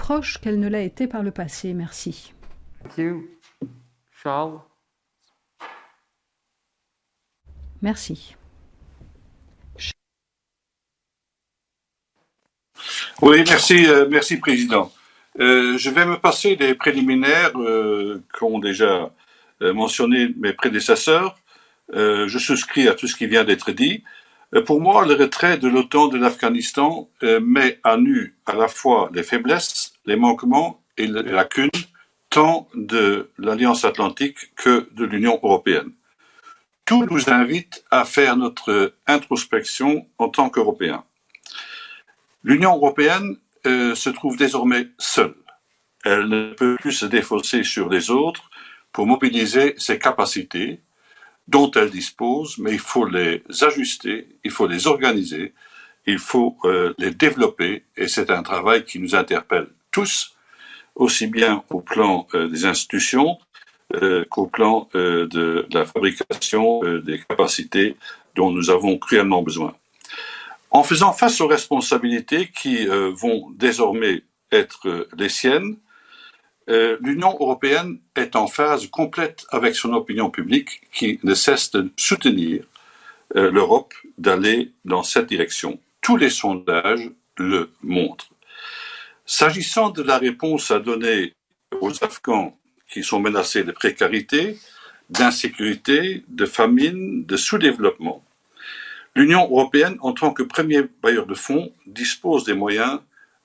proche qu'elle ne l'a été par le passé. Merci. Thank you. Charles? Merci. Oui, merci, merci Président. Je vais me passer des préliminaires qu'ont déjà mentionné mes prédécesseurs. Je souscris à tout ce qui vient d'être dit. Pour moi, le retrait de l'OTAN de l'Afghanistan met à nu à la fois les faiblesses, les manquements et les lacunes tant de l'Alliance Atlantique que de l'Union européenne. Tout nous invite à faire notre introspection en tant qu'Européens. L'Union européenne se trouve désormais seule. Elle ne peut plus se défausser sur les autres pour mobiliser ses capacités dont elle dispose, mais il faut les ajuster, il faut les organiser, il faut les développer, et c'est un travail qui nous interpelle tous, aussi bien au plan des institutions qu'au plan de la fabrication des capacités dont nous avons cruellement besoin. En faisant face aux responsabilités qui vont désormais être les siennes, l'Union européenne est en phase complète avec son opinion publique qui ne cesse de soutenir l'Europe d'aller dans cette direction. Tous les sondages le montrent. S'agissant de la réponse à donner aux Afghans qui sont menacés de précarité, d'insécurité, de famine, de sous-développement, l'Union européenne, en tant que premier bailleur de fonds, dispose des moyens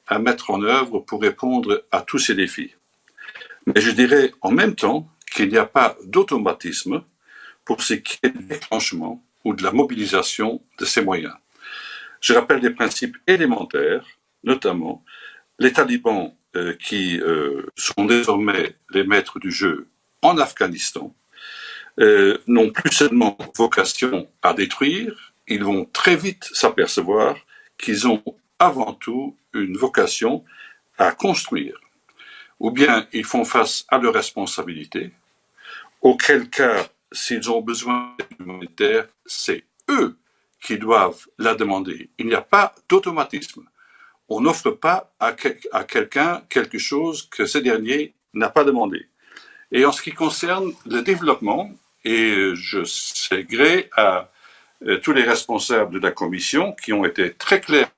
à mettre en œuvre pour répondre à tous ces défis. Mais je dirais en même temps qu'il n'y a pas d'automatisme pour ce qui est du déclenchement ou de la mobilisation de ces moyens. Je rappelle des principes élémentaires, notamment les talibans qui sont désormais les maîtres du jeu en Afghanistan n'ont plus seulement vocation à détruire, ils vont très vite s'apercevoir qu'ils ont avant tout une vocation à construire. Ou bien ils font face à leurs responsabilités, auquel cas, s'ils ont besoin d'aide humanitaire, c'est eux qui doivent la demander. Il n'y a pas d'automatisme. On n'offre pas à quelqu'un quelque chose que ce dernier n'a pas demandé. Et en ce qui concerne le développement, et je sais gré à tous les responsables de la Commission qui ont été très clairs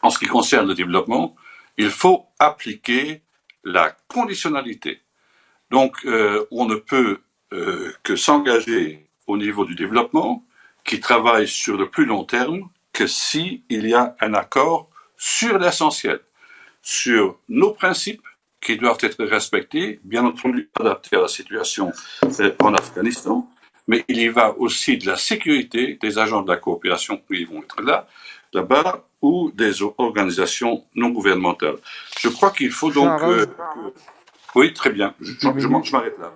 en ce qui concerne le développement, il faut appliquer la conditionnalité. Donc, on ne peut que s'engager au niveau du développement, qui travaille sur le plus long terme, que s'il y a un accord sur l'essentiel, sur nos principes qui doivent être respectés, bien entendu adaptés à la situation en Afghanistan, mais il y va aussi de la sécurité des agents de la coopération qui vont être là-bas, ou des organisations non gouvernementales. Je crois qu'il faut donc... oui, très bien, je m'arrête là.